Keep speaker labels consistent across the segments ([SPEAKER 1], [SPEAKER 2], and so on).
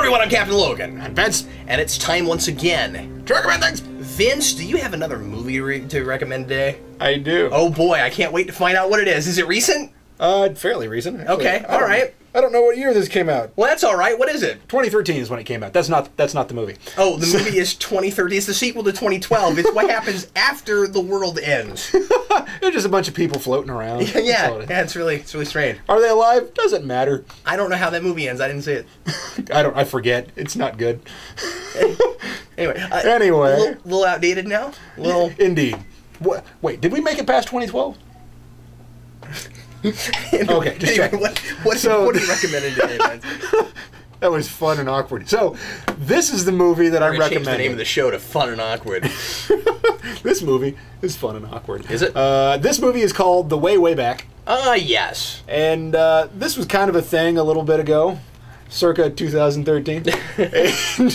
[SPEAKER 1] everyone, I'm Captain Logan.
[SPEAKER 2] And Vince.
[SPEAKER 1] And it's time once again
[SPEAKER 2] to recommend things.
[SPEAKER 1] Vince, do you have another movie to recommend today?
[SPEAKER 2] I do.
[SPEAKER 1] Oh boy, I can't wait to find out what it is. Is it recent?
[SPEAKER 2] Fairly recent. Actually.
[SPEAKER 1] Okay, alright.
[SPEAKER 2] I don't know what year this came out.
[SPEAKER 1] Well, that's alright. What is it?
[SPEAKER 2] 2013 is when it came out. That's not the movie.
[SPEAKER 1] Oh, the movie is 2030. It's the sequel to 2012. It's what happens after the world ends.
[SPEAKER 2] They're just a bunch of people floating around.
[SPEAKER 1] Yeah, it's really strange.
[SPEAKER 2] Are they alive? Doesn't matter.
[SPEAKER 1] I don't know how that movie ends. I didn't see it.
[SPEAKER 2] I forget. It's not good.
[SPEAKER 1] Anyway.
[SPEAKER 2] Anyway.
[SPEAKER 1] A little outdated now?
[SPEAKER 2] Indeed. Wait, did we make it past 2012? Okay, just
[SPEAKER 1] anyway,
[SPEAKER 2] check.
[SPEAKER 1] What are you recommending today, man?
[SPEAKER 2] That was fun and awkward. So, this is the movie that I'm recommending.
[SPEAKER 1] Change the name of the show to Fun and Awkward.
[SPEAKER 2] This movie is fun and awkward.
[SPEAKER 1] Is it?
[SPEAKER 2] This movie is called The Way, Way Back.
[SPEAKER 1] Yes.
[SPEAKER 2] And this was kind of a thing a little bit ago, circa 2013. And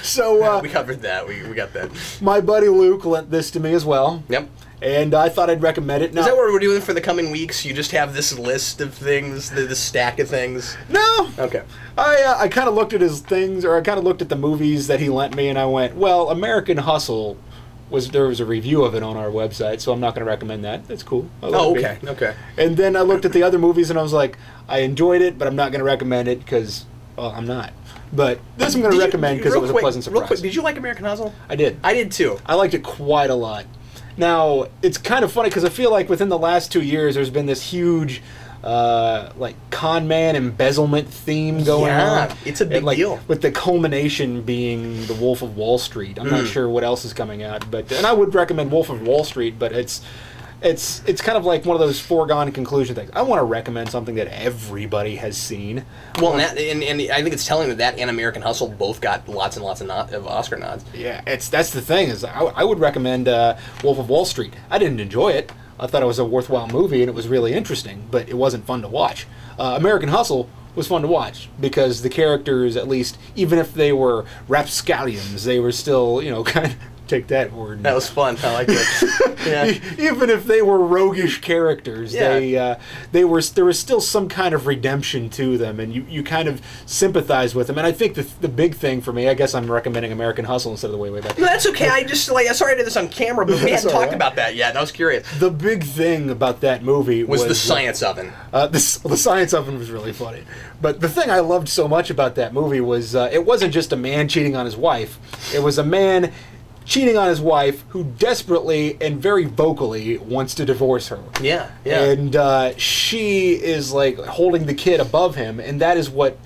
[SPEAKER 2] so
[SPEAKER 1] we covered that. We got that.
[SPEAKER 2] My buddy Luke lent this to me as well.
[SPEAKER 1] Yep.
[SPEAKER 2] And I thought I'd recommend it. Now,
[SPEAKER 1] is that what we're doing for the coming weeks? You just have this list of things, the stack of things?
[SPEAKER 2] No.
[SPEAKER 1] Okay.
[SPEAKER 2] I kind of looked at his things, or I kind of looked at the movies that he lent me, and I went, well, American Hustle, there was a review of it on our website, so I'm not going to recommend that. That's cool.
[SPEAKER 1] Oh, okay. Okay.
[SPEAKER 2] And then I looked at the other movies, and I was like, I enjoyed it, but I'm not going to recommend it because, well, I'm not. But this I'm going to recommend because it was a pleasant surprise.
[SPEAKER 1] Real quick, did you like American Hustle?
[SPEAKER 2] I did.
[SPEAKER 1] I did too.
[SPEAKER 2] I liked it quite a lot. Now, it's kind of funny because I feel like within the last 2 years there's been this huge like con man embezzlement theme going on.
[SPEAKER 1] It's a big deal.
[SPEAKER 2] With the culmination being The Wolf of Wall Street. I'm not sure what else is coming out, and I would recommend Wolf of Wall Street, but it's kind of like one of those foregone conclusion things. I want to recommend something that everybody has seen.
[SPEAKER 1] Well, and I think it's telling that and American Hustle both got lots and lots of Oscar nods.
[SPEAKER 2] Yeah, that's the thing is I would recommend Wolf of Wall Street. I didn't enjoy it. I thought it was a worthwhile movie and it was really interesting, but it wasn't fun to watch. American Hustle was fun to watch because the characters, at least, even if they were rapscallions, they were still, kind of. Take that word.
[SPEAKER 1] That was fun. I like it. Yeah.
[SPEAKER 2] Even if they were roguish characters,
[SPEAKER 1] yeah.
[SPEAKER 2] there was still some kind of redemption to them, and you kind of sympathize with them. And I think the big thing for me, I guess I'm recommending American Hustle instead of The Way, Way Back.
[SPEAKER 1] No, that's okay. I just sorry I did this on camera, but we hadn't talked about that yet, and I was curious.
[SPEAKER 2] The big thing about that movie was
[SPEAKER 1] the science oven.
[SPEAKER 2] The science oven was really funny. But the thing I loved so much about that movie was it wasn't just a man cheating on his wife. It was a man cheating on his wife who desperately and very vocally wants to divorce her.
[SPEAKER 1] Yeah, yeah.
[SPEAKER 2] And she is like holding the kid above him, and that is what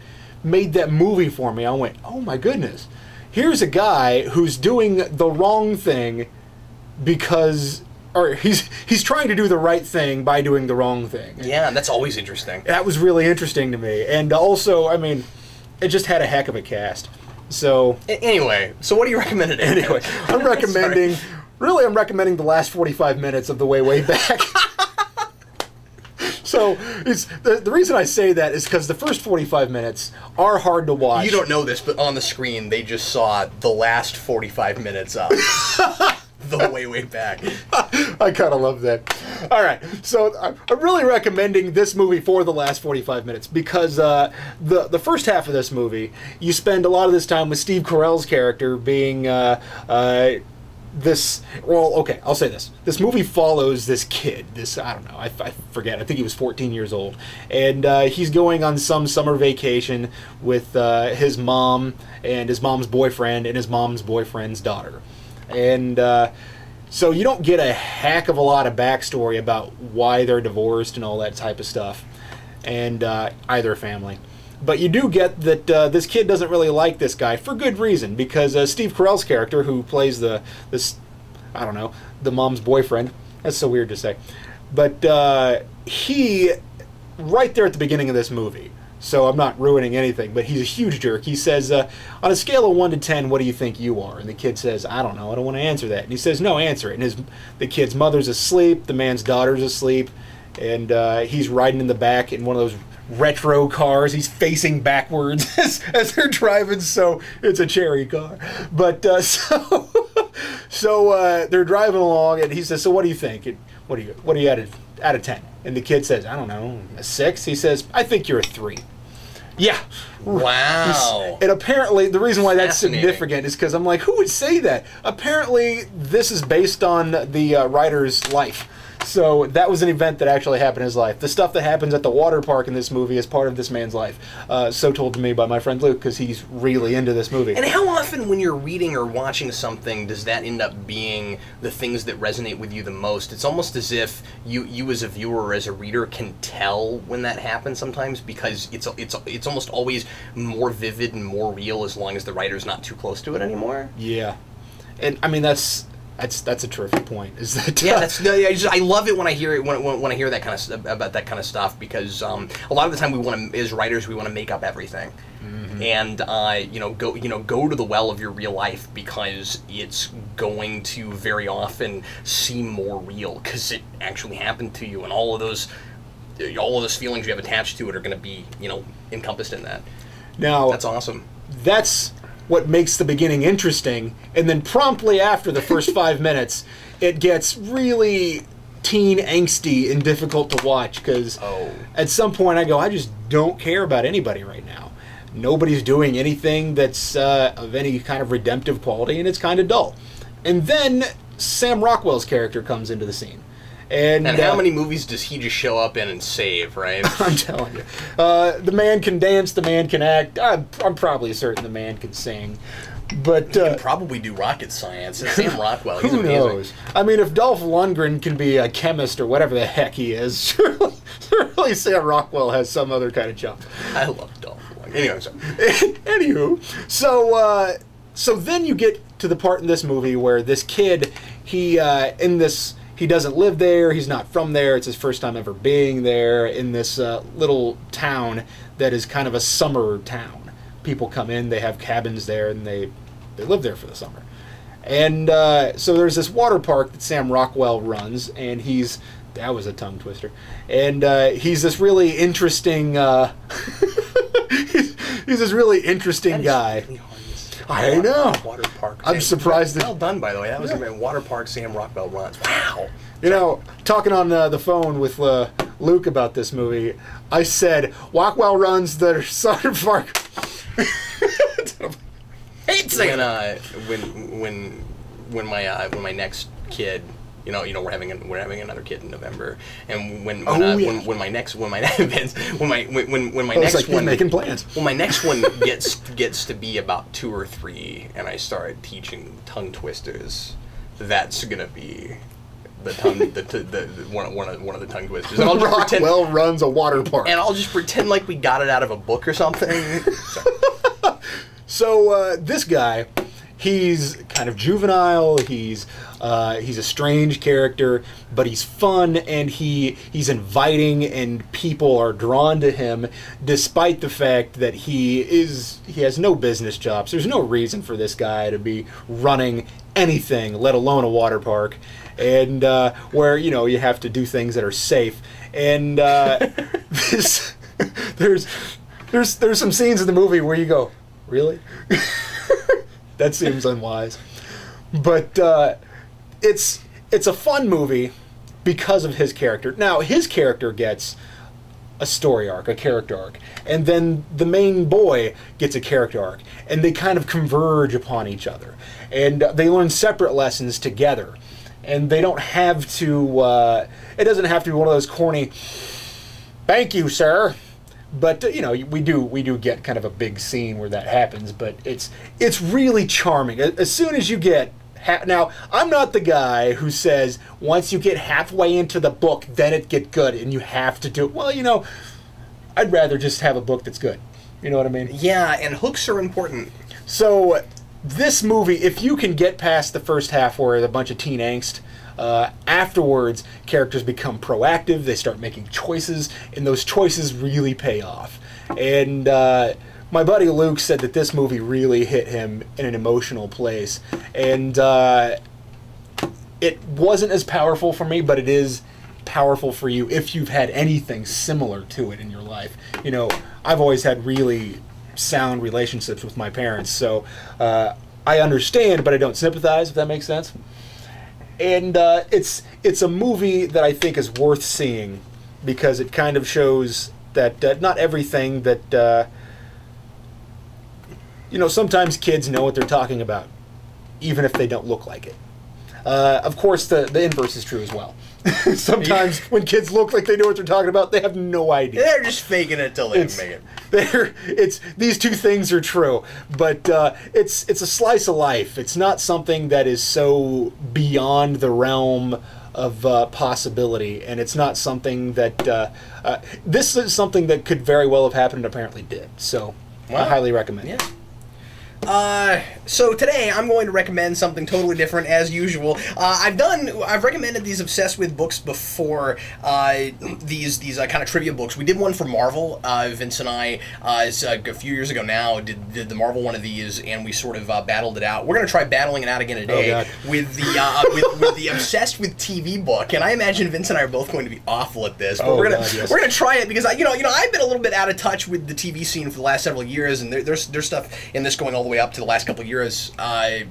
[SPEAKER 2] made that movie for me. I went, oh my goodness, here's a guy who's doing the wrong thing because, or he's trying to do the right thing by doing the wrong thing.
[SPEAKER 1] Yeah, that's always interesting.
[SPEAKER 2] That was really interesting to me. And also, I mean, it just had a heck of a cast. So
[SPEAKER 1] anyway, so what do you recommend today?
[SPEAKER 2] Anyway, I'm recommending the last 45 minutes of The Way, Way Back. So it's the reason I say that is because the first 45 minutes are hard to watch.
[SPEAKER 1] You don't know this, but on the screen they just saw the last 45 minutes of The Way, Way Back.
[SPEAKER 2] I kind of love that. All right, so I'm really recommending this movie for the last 45 minutes because the first half of this movie, you spend a lot of this time with Steve Carell's character being this. Well, okay, I'll say this. This movie follows this kid. I don't know. I forget. I think he was 14 years old, and he's going on some summer vacation with his mom and his mom's boyfriend and his mom's boyfriend's daughter. And so you don't get a heck of a lot of backstory about why they're divorced and all that type of stuff, and either family. But you do get that this kid doesn't really like this guy for good reason, because Steve Carell's character, who plays the mom's boyfriend, that's so weird to say, but he, right there at the beginning of this movie, so I'm not ruining anything, but he's a huge jerk. He says, on a scale of 1 to 10, what do you think you are? And the kid says, I don't know, I don't want to answer that. And he says, no, answer it. And the kid's mother's asleep, the man's daughter's asleep, and he's riding in the back in one of those retro cars. He's facing backwards as they're driving, so it's a cherry car. But so they're driving along, and he says, so what do you think? What are you out of 10? And the kid says, I don't know, a 6? He says, I think you're a 3. Yeah.
[SPEAKER 1] Wow.
[SPEAKER 2] And apparently, the reason why that's
[SPEAKER 1] Fascinating.
[SPEAKER 2] significant is because I'm like, who would say that? Apparently, this is based on the writer's life. So that was an event that actually happened in his life. The stuff that happens at the water park in this movie is part of this man's life. So told to me by my friend Luke, because he's really into this movie.
[SPEAKER 1] And how often when you're reading or watching something does that end up being the things that resonate with you the most? It's almost as if you as a viewer or as a reader can tell when that happens sometimes, because it's almost always more vivid and more real as long as the writer's not too close to it anymore.
[SPEAKER 2] Yeah. And I mean, that's a terrific point. Is that
[SPEAKER 1] yeah? I love it when I hear it when I hear that kind of about that kind of stuff, because a lot of the time we want to, as writers, we want to make up everything, and go to the well of your real life, because it's going to very often seem more real because it actually happened to you, and all of those feelings you have attached to it are going to be encompassed in that.
[SPEAKER 2] Now
[SPEAKER 1] That's awesome.
[SPEAKER 2] That's what makes the beginning interesting, and then promptly after the first 5 minutes, it gets really teen angsty and difficult to watch, because at some point I go, I just don't care about anybody right now. Nobody's doing anything that's of any kind of redemptive quality, and it's kind of dull. And then Sam Rockwell's character comes into the scene. And
[SPEAKER 1] how many movies does he just show up in and save, right?
[SPEAKER 2] I'm telling you. The man can dance, the man can act. I'm probably certain the man can sing. But
[SPEAKER 1] he can probably do rocket science. It's Sam Rockwell. He's
[SPEAKER 2] who
[SPEAKER 1] amazing.
[SPEAKER 2] knows? I mean, if Dolph Lundgren can be a chemist or whatever the heck he is, surely Sam Rockwell has some other kind of jump.
[SPEAKER 1] I love Dolph Lundgren. Anyway, sorry.
[SPEAKER 2] Anywho, so then you get to the part in this movie where this kid, he doesn't live there, he's not from there, it's his first time ever being there in this little town that is kind of a summer town. People come in, they have cabins there, and they live there for the summer. And so there's this water park that Sam Rockwell runs, and that was a tongue twister, and he's this really interesting, he's this really interesting guy.
[SPEAKER 1] Really hard to say.
[SPEAKER 2] I know.
[SPEAKER 1] Water park.
[SPEAKER 2] I'm surprised that...
[SPEAKER 1] Well done, by the way. That was a water park Sam Rockwell runs. Wow.
[SPEAKER 2] Talking on the phone with Luke about this movie, I said, Rockwell runs the Southern Park.
[SPEAKER 1] Hate saying when my next kid, we're having another kid in November, and when my next one
[SPEAKER 2] making plans.
[SPEAKER 1] When my next one gets to be about 2 or 3, and I start teaching tongue twisters, that's gonna be the tongue one of the tongue twisters. And I'll just pretend
[SPEAKER 2] Rockwell runs a water park,
[SPEAKER 1] and I'll just pretend like we got it out of a book or something.
[SPEAKER 2] So this guy, he's kind of juvenile. He's a strange character, but he's fun, and he's inviting, and people are drawn to him, despite the fact that he has no business jobs. There's no reason for this guy to be running anything, let alone a water park, and where you have to do things that are safe. And there's some scenes in the movie where you go, really? That seems unwise. But it's a fun movie because of his character. Now, his character gets a story arc, a character arc, and then the main boy gets a character arc, and they kind of converge upon each other, and they learn separate lessons together, and they don't have to, it doesn't have to be one of those corny, "Thank you, sir." But we do get kind of a big scene where that happens, but it's really charming. As soon as you get now, I'm not the guy who says once you get halfway into the book, then it get good, and you have to do it. Well, I'd rather just have a book that's good. You know what I mean?
[SPEAKER 1] Yeah, and hooks are important.
[SPEAKER 2] So this movie, if you can get past the first half where there's a bunch of teen angst, afterwards, characters become proactive, they start making choices, and those choices really pay off. And my buddy Luke said that this movie really hit him in an emotional place. And it wasn't as powerful for me, but it is powerful for you if you've had anything similar to it in your life. I've always had really sound relationships with my parents, so I understand, but I don't sympathize, if that makes sense. And it's a movie that I think is worth seeing, because it kind of shows that not everything that you know, sometimes kids know what they're talking about, even if they don't look like it. Of course, the inverse is true as well. Sometimes when kids look like they know what they're talking about, they have no idea.
[SPEAKER 1] They're just faking it till they make it.
[SPEAKER 2] These two things are true, but it's a slice of life. It's not something that is so beyond the realm of possibility, and it's not something that this is something that could very well have happened and apparently did. So I highly recommend it.
[SPEAKER 1] So today I'm going to recommend something totally different as usual. I've recommended these Obsessed With books before, these kind of trivia books. We did one for Marvel, Vince and I, a few years ago now, did the Marvel one of these, and we sort of battled it out. We're going to try battling it out again today with the with the Obsessed With TV book, and I imagine Vince and I are both going to be awful at this, but we're gonna try it because I've been a little bit out of touch with the TV scene for the last several years, and there's stuff in this going all the way up to the last couple of years, at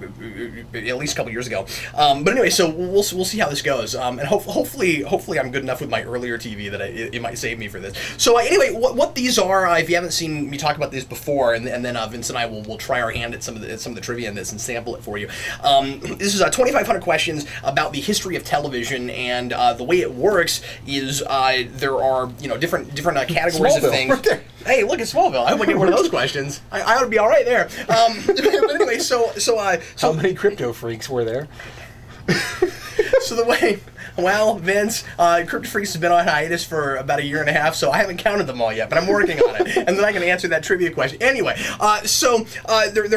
[SPEAKER 1] least a couple of years ago. But anyway, so we'll see how this goes, and hopefully I'm good enough with my earlier TV that it might save me for this. So anyway, what these are, if you haven't seen me talk about this before, and then Vince and I will try our hand at some of the trivia in this and sample it for you. This is 2,500 questions about the history of television, and the way it works is there are different categories of things. Right there. Hey, look at Smallville. I hope I get one of those questions. I ought to be all right there. But anyway, so
[SPEAKER 2] how many crypto freaks were there?
[SPEAKER 1] So the way, well, Vince, Crypto Freaks has been on hiatus for about a year and a half, so I haven't counted them all yet, but I'm working on it, and then I can answer that trivia question. Anyway, there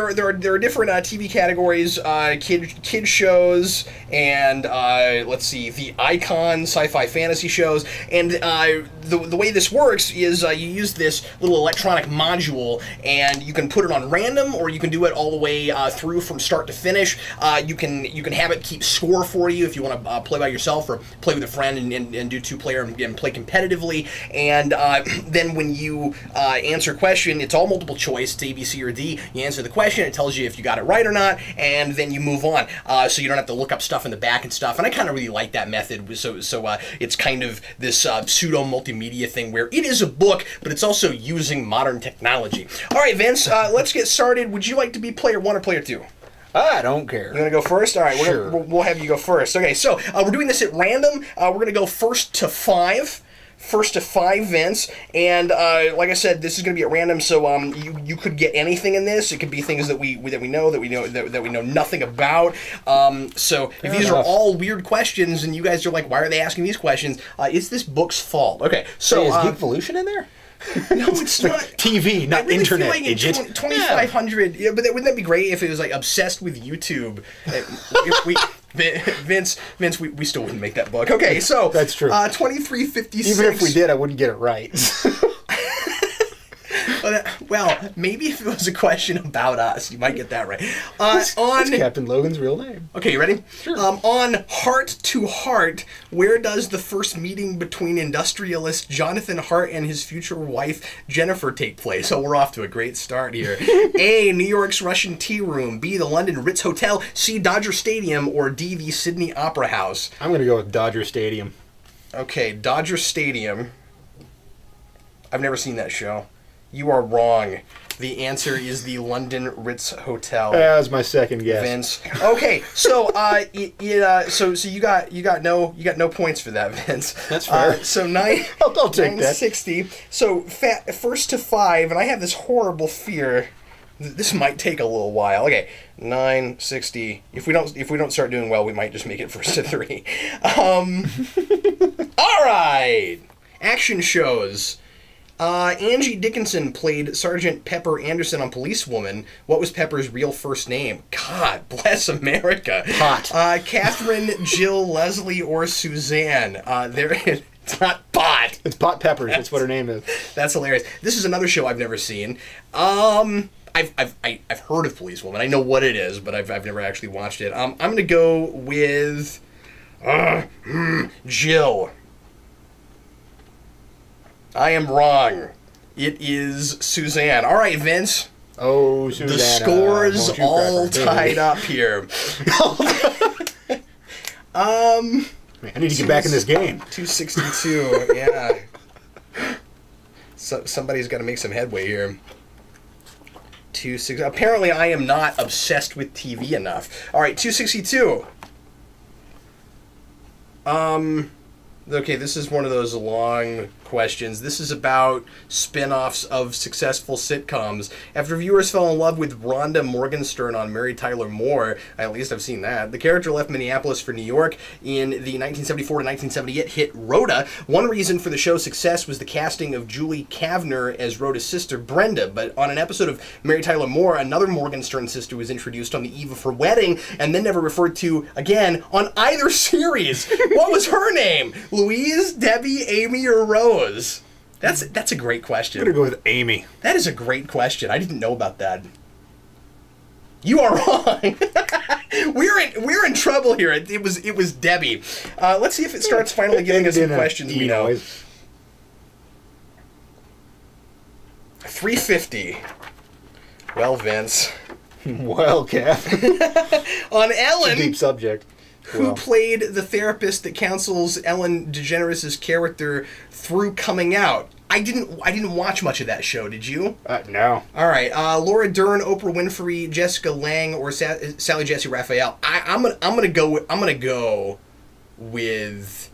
[SPEAKER 1] are different TV categories, kid shows, and let's see, the Icon sci-fi fantasy shows, and the way this works is you use this little electronic module, and you can put it on random, or you can do it all the way through from start to finish. You can have it keep score for you if you want to play by yourself or play with a friend and do two-player and play competitively. And then when you answer a question, it's all multiple choice. It's A, B, C, or D. You answer the question, it tells you if you got it right or not, and then you move on. So you don't have to look up stuff in the back and stuff. And I kind of really like that method. So it's kind of this pseudo multimedia thing where it is a book, but it's also using modern technology. All right, Vince, let's get started. Would you like to be player 1 or player 2?
[SPEAKER 2] I don't care.
[SPEAKER 1] You want to go first? All right,
[SPEAKER 2] sure.
[SPEAKER 1] We'll have you go first. Okay, so we're doing this at random. We're going to go first to 5. First to 5, Vince, and like I said, this is going to be at random. So you could get anything in this. It could be things that we know nothing about. So if these are all weird questions, and you guys are like, why are they asking these questions? It's this book's fault. Okay, so
[SPEAKER 2] is Geekvolution in there?
[SPEAKER 1] No, it's not.
[SPEAKER 2] TV, not
[SPEAKER 1] really
[SPEAKER 2] internet.
[SPEAKER 1] Feel like 2,500. Yeah, but wouldn't that be great if it was like obsessed with YouTube? Vince, we still wouldn't make that book. Okay, so
[SPEAKER 2] that's true.
[SPEAKER 1] 2356.
[SPEAKER 2] Even if we did, I wouldn't get it right.
[SPEAKER 1] Well, maybe if it was a question about us, you might get that right.
[SPEAKER 2] That's Captain Logan's real name.
[SPEAKER 1] Okay, you ready?
[SPEAKER 2] Sure.
[SPEAKER 1] On Heart to Heart, where does the first meeting between industrialist Jonathan Hart and his future wife Jennifer take place? So we're off to a great start here. A, New York's Russian Tea Room. B, the London Ritz Hotel. C, Dodger Stadium. Or D, the Sydney Opera House.
[SPEAKER 2] I'm going to go with Dodger Stadium.
[SPEAKER 1] Okay, Dodger Stadium. I've never seen that show. You are wrong. The answer is the London Ritz Hotel.
[SPEAKER 2] That was my second guess.
[SPEAKER 1] Vince. Okay, so so you got no points for that, Vince.
[SPEAKER 2] That's fair.
[SPEAKER 1] So
[SPEAKER 2] I'll take
[SPEAKER 1] 960.
[SPEAKER 2] that.
[SPEAKER 1] So first to 5, and I have this horrible fear that this might take a little while. Okay, 960. If we don't start doing well, we might just make it first to 3. All right. Action shows. Angie Dickinson played Sergeant Pepper Anderson on Policewoman. What was Pepper's real first name? God bless America.
[SPEAKER 2] Pot.
[SPEAKER 1] Catherine, Jill, Leslie, or Suzanne. It's not Pot.
[SPEAKER 2] It's Pot Peppers. That's what her name is.
[SPEAKER 1] That's hilarious. This is another show I've never seen. I've heard of Policewoman. I know what it is, but I've never actually watched it. I'm gonna go with Jill. I am wrong. It is Suzanne. All right, Vince.
[SPEAKER 2] Oh, Suzanne.
[SPEAKER 1] The score's all tied up here.
[SPEAKER 2] I need to get back in this game.
[SPEAKER 1] 262. Yeah. So somebody's got to make some headway here. Apparently, I am not obsessed with TV enough. All right, 262. Okay, this is one of those long questions. This is about spin-offs of successful sitcoms. After viewers fell in love with Rhonda Morgenstern on Mary Tyler Moore, at least I've seen that, the character left Minneapolis for New York in the 1974 to 1978 hit Rhoda. One reason for the show's success was the casting of Julie Kavner as Rhoda's sister, Brenda, but on an episode of Mary Tyler Moore, another Morgenstern sister was introduced on the eve of her wedding and then never referred to again on either series. What was her name? Louise, Debbie, Amy, or Rose? That's a great question.
[SPEAKER 2] I'm gonna go with Amy.
[SPEAKER 1] That is a great question. I didn't know about that. You are wrong. we're in trouble here. It was Debbie. Let's see if it starts finally giving us some questions we know. 350. Well, Vince.
[SPEAKER 2] Well, Cap.
[SPEAKER 1] On Ellen.
[SPEAKER 2] Deep subject.
[SPEAKER 1] Who played the therapist that counsels Ellen DeGeneres' character through coming out? I didn't watch much of that show. Did you?
[SPEAKER 2] No.
[SPEAKER 1] All right. Laura Dern, Oprah Winfrey, Jessica Lange, or Sally Jessy Raphael. I'm gonna go with.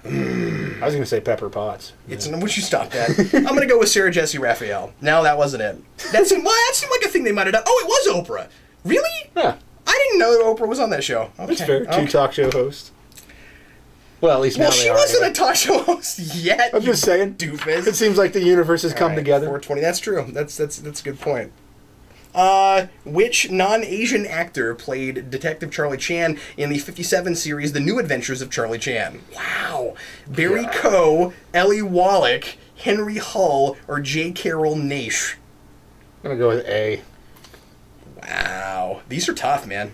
[SPEAKER 2] I was gonna say Pepper Potts.
[SPEAKER 1] Would you stop that? I'm gonna go with Sarah Jessy Raphael. No, that wasn't it. That seemed like a thing they might have done. Oh, it was Oprah. Really?
[SPEAKER 2] Yeah.
[SPEAKER 1] I didn't know that Oprah was on that show. Okay.
[SPEAKER 2] That's fair. Two talk show hosts. Well, at least now they are.
[SPEAKER 1] Well, she wasn't a talk show host yet.
[SPEAKER 2] I'm just saying.
[SPEAKER 1] Doofus.
[SPEAKER 2] It seems like the universe has come together.
[SPEAKER 1] 420. That's true. That's a good point. Which non-Asian actor played Detective Charlie Chan in the 57 series The New Adventures of Charlie Chan? Wow. Barry Coe, Ellie Wallach, Henry Hull, or J. Carroll Naish?
[SPEAKER 2] I'm gonna go with A.
[SPEAKER 1] Wow. These are tough, man.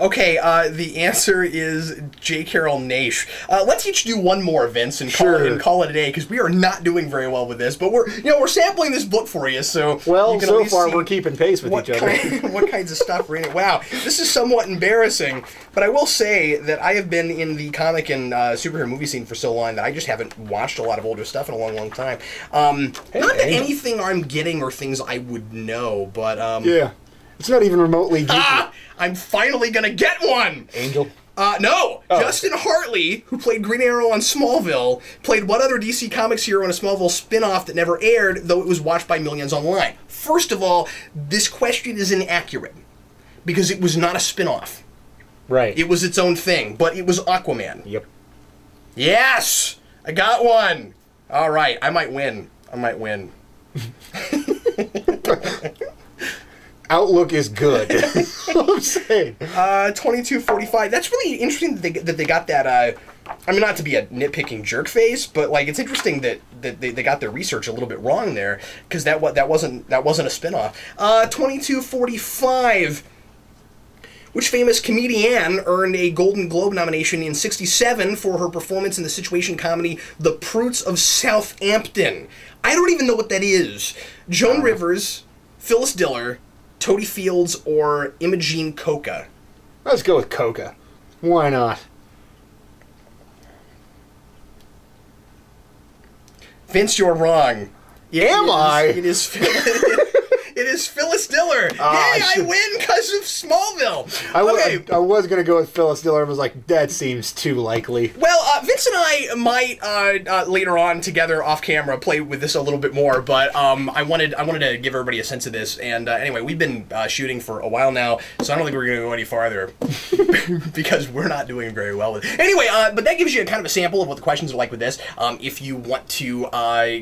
[SPEAKER 1] Okay, the answer is J. Carroll Naish. Let's each do one more, Vince, and call it a day, because we are not doing very well with this. But we're sampling this book for you, so you can
[SPEAKER 2] so far we're keeping pace with each other.
[SPEAKER 1] What kinds of stuff we're in it? Wow, this is somewhat embarrassing. But I will say that I have been in the comic and superhero movie scene for so long that I just haven't watched a lot of older stuff in a long, long time. Not that anything I'm getting or things I would know, but
[SPEAKER 2] yeah. It's not even remotely geeky.
[SPEAKER 1] I'm finally gonna get one!
[SPEAKER 2] Angel?
[SPEAKER 1] No. Oh. Justin Hartley, who played Green Arrow on Smallville, played what other DC Comics hero in a Smallville spin-off that never aired, though it was watched by millions online? First of all, this question is inaccurate, because it was not a spin-off.
[SPEAKER 2] Right.
[SPEAKER 1] It was its own thing, but it was Aquaman.
[SPEAKER 2] Yep.
[SPEAKER 1] Yes! I got one! All right, I might win.
[SPEAKER 2] Outlook is good. That's what I'm saying.
[SPEAKER 1] 2245. That's really interesting that they got that. I mean, not to be a nitpicking jerk face, but like it's interesting that they got their research a little bit wrong there, because that wasn't a spinoff. 2245. Which famous comedian earned a Golden Globe nomination in '67 for her performance in the situation comedy The Pruits of Southampton? I don't even know what that is. Joan Rivers, Phyllis Diller, Toady Fields, or Imogene Coca?
[SPEAKER 2] Let's go with Coca. Why not?
[SPEAKER 1] Vince, you're wrong.
[SPEAKER 2] Am I?
[SPEAKER 1] It is Phyllis Diller. Yay, I win because of Smallville.
[SPEAKER 2] I was going to go with Phyllis Diller. I was like, that seems too likely.
[SPEAKER 1] Well, Vince and I might later on together off camera play with this a little bit more, but I wanted to give everybody a sense of this. And anyway, we've been shooting for a while now, so I don't think we're going to go any farther because we're not doing very well with it. Anyway, but that gives you kind of a sample of what the questions are like with this. If you want to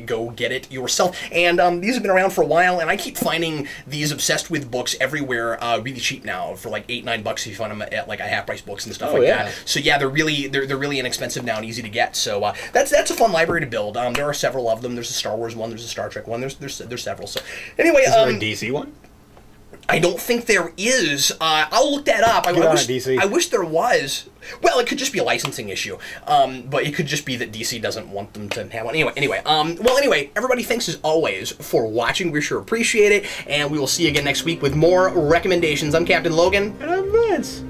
[SPEAKER 1] go get it yourself, and these have been around for a while, and I keep finding these obsessed with books everywhere really cheap now for like $8-9 if you find them at like a half price books and stuff that. So yeah, they're really inexpensive now and easy to get. So that's a fun library to build. There are several of them. There's a Star Wars one. There's a Star Trek one. There's several. So anyway,
[SPEAKER 2] is there a DC one?
[SPEAKER 1] I don't think there is. I'll look that up. I wish there was. Well, it could just be a licensing issue. But it could just be that DC doesn't want them to have one. Anyway, everybody, thanks as always for watching. We sure appreciate it. And we will see you again next week with more recommendations. I'm Captain Logan.
[SPEAKER 2] And I'm Vince.